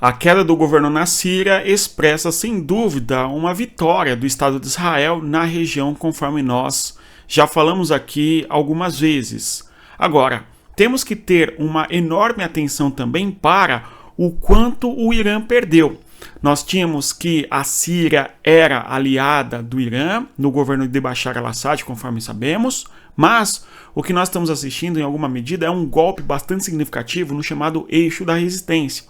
A queda do governo na Síria expressa, sem dúvida, uma vitória do Estado de Israel na região, conforme nós já falamos aqui algumas vezes. Agora, temos que ter uma enorme atenção também para o quanto o Irã perdeu. Nós tínhamos que a Síria era aliada do Irã no governo de Bashar al-Assad, conforme sabemos, mas o que nós estamos assistindo, em alguma medida, é um golpe bastante significativo no chamado Eixo da Resistência.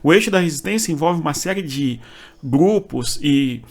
O Eixo da Resistência envolve uma série de grupos e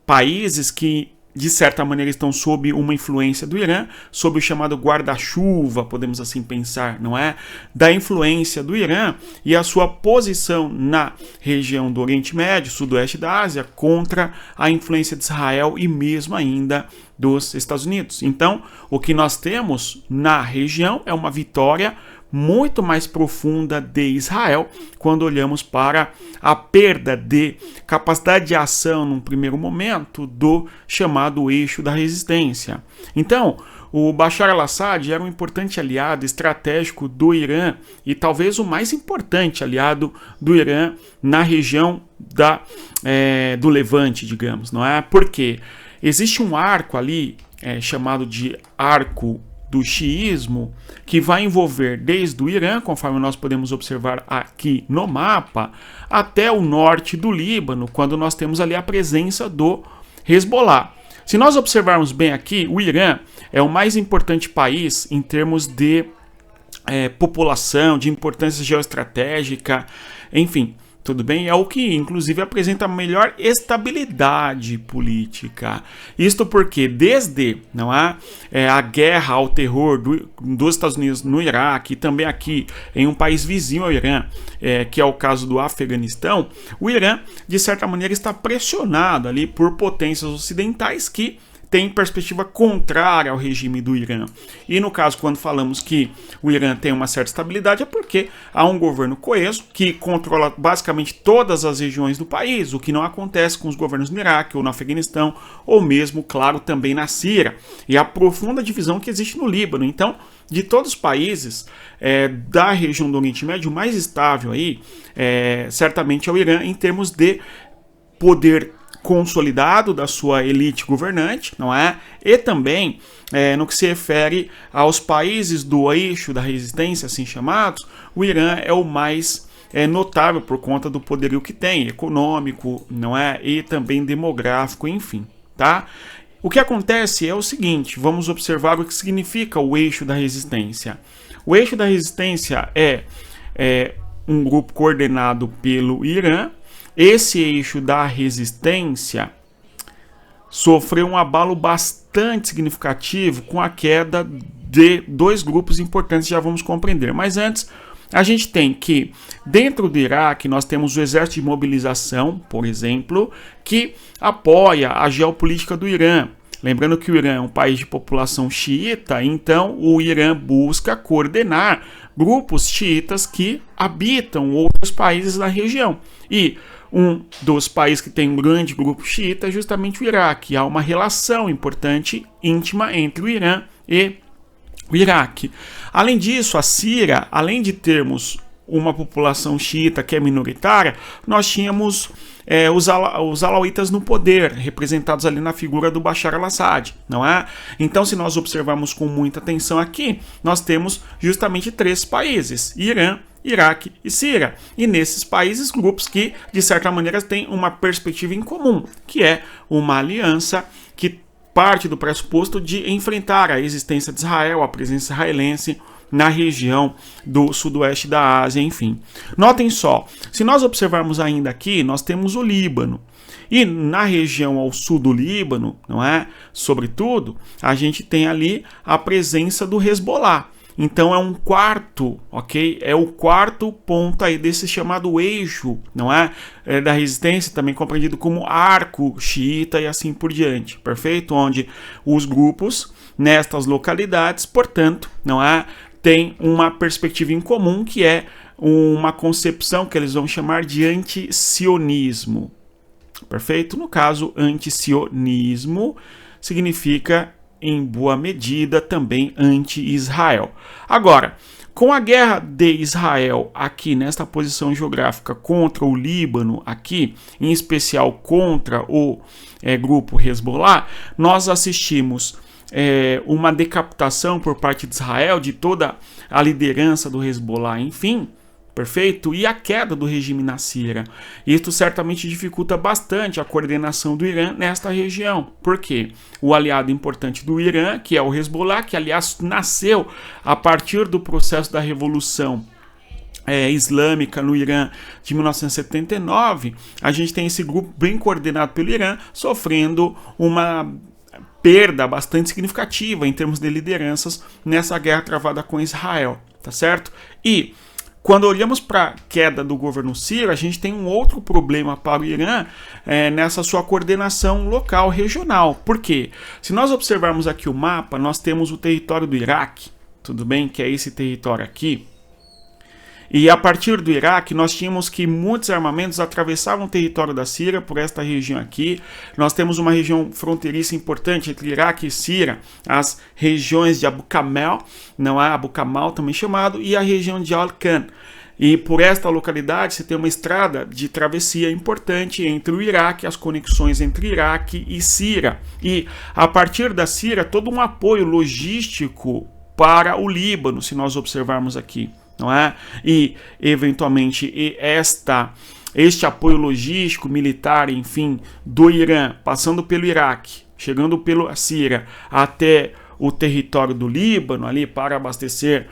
países que, de certa maneira, estão sob uma influência do Irã, sob o chamado guarda-chuva, podemos assim pensar, não é? Da influência do Irã e a sua posição na região do Oriente Médio, sudoeste da Ásia, contra a influência de Israel e mesmo ainda dos Estados Unidos. Então, o que nós temos na região é uma vitória muito mais profunda de Israel quando olhamos para a perda de capacidade de ação num primeiro momento do chamado Eixo da Resistência. Então, o Bashar al-Assad era um importante aliado estratégico do Irã e talvez o mais importante aliado do Irã na região do Levante, digamos, não é? Porque existe um arco ali chamado de arco do xiismo, que vai envolver desde o Irã, conforme nós podemos observar aqui no mapa, até o norte do Líbano, quando nós temos ali a presença do Hezbollah. Se nós observarmos bem aqui, o Irã é o mais importante país em termos de população, de importância geoestratégica, enfim, tudo bem? É o que, inclusive, apresenta a melhor estabilidade política. Isto porque, desde a guerra ao terror dos Estados Unidos no Iraque, e também aqui em um país vizinho ao Irã, que é o caso do Afeganistão, o Irã, de certa maneira, está pressionado ali por potências ocidentais que tem perspectiva contrária ao regime do Irã. E no caso, quando falamos que o Irã tem uma certa estabilidade, é porque há um governo coeso que controla basicamente todas as regiões do país, o que não acontece com os governos no Iraque ou no Afeganistão, ou mesmo, claro, também na Síria. E a profunda divisão que existe no Líbano. Então, de todos os países da região do Oriente Médio, o mais estável aí, certamente é o Irã em termos de poder consolidado da sua elite governante, não é? E também no que se refere aos países do eixo da resistência, assim chamados, o Irã é o mais notável por conta do poderio que tem, econômico, não é? E também demográfico, enfim, tá? O que acontece é o seguinte, vamos observar o que significa o eixo da resistência. O eixo da resistência é um grupo coordenado pelo Irã. Esse eixo da resistência sofreu um abalo bastante significativo com a queda de dois grupos importantes, já vamos compreender. Mas antes, a gente tem que, dentro do Iraque, nós temos o Exército de Mobilização, por exemplo, que apoia a geopolítica do Irã. Lembrando que o Irã é um país de população xiita, então o Irã busca coordenar grupos xiitas que habitam outros países da região. E um dos países que tem um grande grupo xiita é justamente o Iraque. Há uma relação importante, íntima, entre o Irã e o Iraque. Além disso, a Síria, além de termos uma população xiita que é minoritária, nós tínhamos os alauítas no poder, representados ali na figura do Bashar al-Assad, não é? Então, se nós observarmos com muita atenção aqui, nós temos justamente três países: Irã, Iraque e Síria. E nesses países, grupos que, de certa maneira, têm uma perspectiva em comum, que é uma aliança que parte do pressuposto de enfrentar a existência de Israel, a presença israelense na região do sudoeste da Ásia, enfim. Notem só, se nós observarmos ainda aqui, nós temos o Líbano. E na região ao sul do Líbano, não é? Sobretudo, a gente tem ali a presença do Hezbollah. Então é um quarto, ok? É o quarto ponto aí desse chamado eixo, não é? Da resistência, também compreendido como arco xiita e assim por diante, perfeito? Onde os grupos nestas localidades, portanto, não é? Tem uma perspectiva em comum que é uma concepção que eles vão chamar de anti-sionismo, perfeito? No caso, anti-sionismo significa, em boa medida, também anti-Israel. Agora, Com a guerra de Israel aqui nesta posição geográfica contra o Líbano aqui, em especial contra o grupo Hezbollah, nós assistimos uma decapitação por parte de Israel de toda a liderança do Hezbollah, enfim, perfeito? E a queda do regime na Síria. Isso certamente dificulta bastante a coordenação do Irã nesta região. Por quê? O aliado importante do Irã, que é o Hezbollah, que aliás nasceu a partir do processo da Revolução Islâmica no Irã de 1979, a gente tem esse grupo bem coordenado pelo Irã, sofrendo uma perda bastante significativa em termos de lideranças nessa guerra travada com Israel, tá certo? E quando olhamos para a queda do governo sírio, a gente tem um outro problema para o Irã nessa sua coordenação local, regional. Por quê? Se nós observarmos aqui o mapa, nós temos o território do Iraque, tudo bem? Que é esse território aqui. E a partir do Iraque, nós tínhamos que muitos armamentos atravessavam o território da Síria por esta região aqui. Nós temos uma região fronteiriça importante entre Iraque e Síria, as regiões de Abu Kamel, não é Abu Kamal também chamado, e a região de Al-Khan. E por esta localidade você tem uma estrada de travessia importante entre o Iraque, as conexões entre Iraque e Síria. E a partir da Síria, todo um apoio logístico para o Líbano, se nós observarmos aqui. Não é? E, eventualmente, este apoio logístico, militar, enfim, do Irã, passando pelo Iraque, chegando pela Síria, até o território do Líbano, ali para abastecer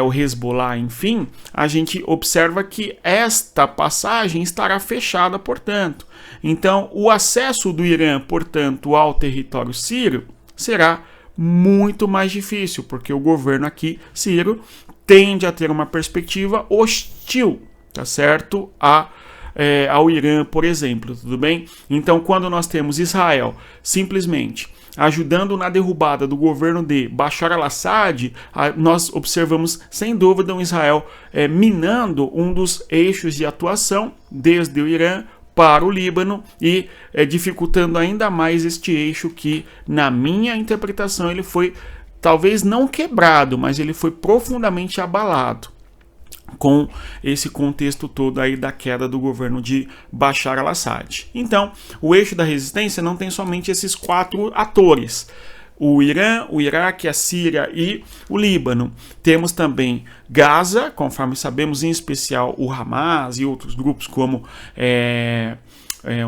o Hezbollah, enfim, a gente observa que esta passagem estará fechada, portanto. Então, o acesso do Irã, portanto, ao território sírio será muito mais difícil, porque o governo aqui sírio tende a ter uma perspectiva hostil, tá certo? Ao Irã, por exemplo, tudo bem? Então, quando nós temos Israel simplesmente ajudando na derrubada do governo de Bashar al-Assad, nós observamos, sem dúvida, um Israel minando um dos eixos de atuação desde o Irã para o Líbano e dificultando ainda mais este eixo que, na minha interpretação, ele foi talvez não quebrado, mas ele foi profundamente abalado com esse contexto todo aí da queda do governo de Bashar al-Assad. Então, o eixo da resistência não tem somente esses 4 atores: o Irã, o Iraque, a Síria e o Líbano. Temos também Gaza, conforme sabemos, em especial o Hamas e outros grupos como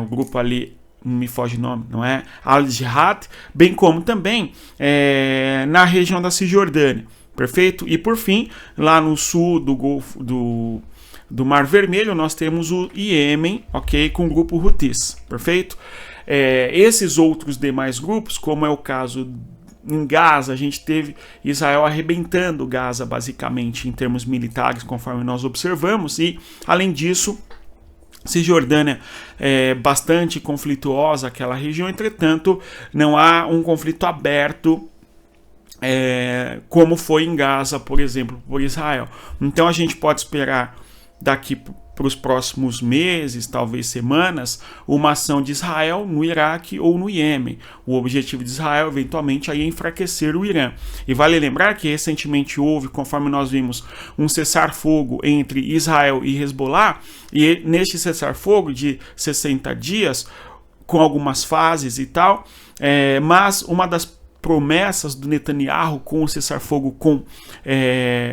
o grupo ali, não me foge o nome, não é? Al-Jihad, bem como também na região da Cisjordânia, perfeito? E por fim, lá no sul do Golfo do Mar Vermelho, nós temos o Iêmen, ok? Com o grupo Houthis, perfeito? Esses outros demais grupos, como é o caso em Gaza, a gente teve Israel arrebentando Gaza, basicamente, em termos militares, conforme nós observamos, e além disso, Cisjordânia é bastante conflituosa, aquela região, entretanto, não há um conflito aberto como foi em Gaza, por exemplo, por Israel. Então a gente pode esperar daqui para os próximos meses, talvez semanas, uma ação de Israel no Iraque ou no Iêmen. O objetivo de Israel, eventualmente, aí é enfraquecer o Irã. E vale lembrar que recentemente houve, conforme nós vimos, um cessar-fogo entre Israel e Hezbollah, e neste cessar-fogo de 60 dias, com algumas fases e tal, mas uma das promessas do Netanyahu com o cessar-fogo com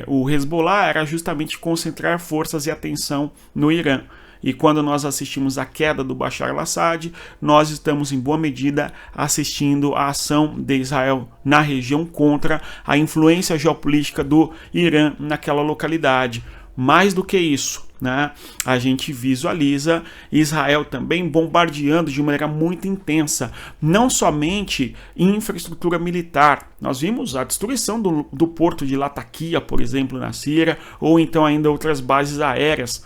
o Hezbollah era justamente concentrar forças e atenção no Irã. E quando nós assistimos à queda do Bashar al-Assad, nós estamos em boa medida assistindo à ação de Israel na região contra a influência geopolítica do Irã naquela localidade. Mais do que isso, né? A gente visualiza Israel também bombardeando de maneira muito intensa, não somente infraestrutura militar. Nós vimos a destruição do porto de Latakia, por exemplo, na Síria, ou então ainda outras bases aéreas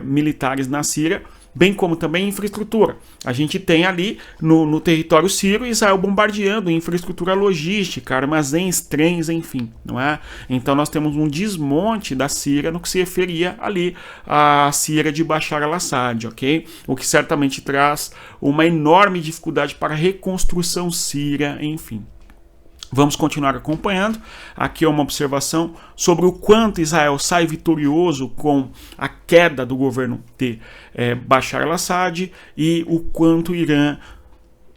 militares na Síria, bem como também infraestrutura. A gente tem ali no território sírio Israel bombardeando infraestrutura logística, armazéns, trens, enfim, não é? Então nós temos um desmonte da Síria no que se referia ali à Síria de Bashar al-Assad, ok? O que certamente traz uma enorme dificuldade para a reconstrução síria, enfim. Vamos continuar acompanhando. Aqui é uma observação sobre o quanto Israel sai vitorioso com a queda do governo de Bashar al-Assad e o quanto o Irã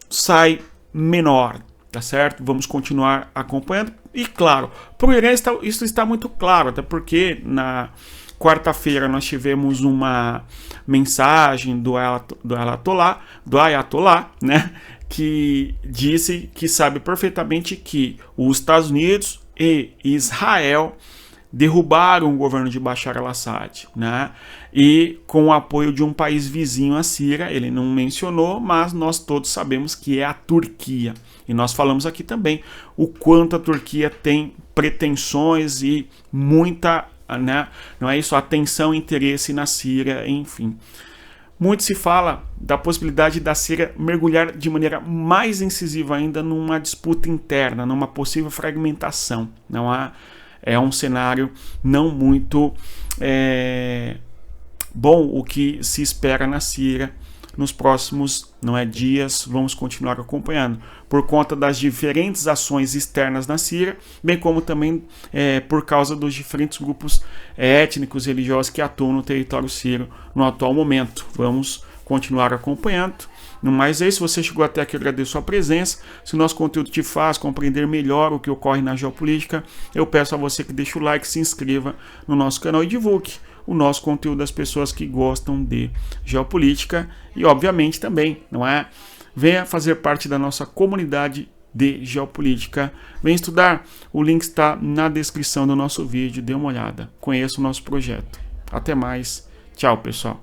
sai menor, tá certo? Vamos continuar acompanhando. E claro, para o Irã isso está muito claro, até porque na quarta-feira nós tivemos uma mensagem do Ayatollah, né? Que disse que sabe perfeitamente que os Estados Unidos e Israel derrubaram o governo de Bashar al-Assad, né? E com o apoio de um país vizinho à Síria, ele não mencionou, mas nós todos sabemos que é a Turquia. E nós falamos aqui também o quanto a Turquia tem pretensões e muita, né? Não é isso, atenção e interesse na Síria, enfim. Muito se fala da possibilidade da Síria mergulhar de maneira mais incisiva ainda numa disputa interna, numa possível fragmentação. Não há, é um cenário não muito bom o que se espera na Síria nos próximos dias. Vamos continuar acompanhando por conta das diferentes ações externas na Síria, bem como também por causa dos diferentes grupos étnicos e religiosos que atuam no território sírio no atual momento. Vamos continuar acompanhando. No mais é isso, se você chegou até aqui, eu agradeço a presença. Se o nosso conteúdo te faz compreender melhor o que ocorre na geopolítica, eu peço a você que deixe o like, se inscreva no nosso canal e divulgue o nosso conteúdo das pessoas que gostam de geopolítica e, obviamente, também, não é? Venha fazer parte da nossa comunidade de geopolítica. Venha estudar, o link está na descrição do nosso vídeo, dê uma olhada. Conheça o nosso projeto. Até mais. Tchau, pessoal.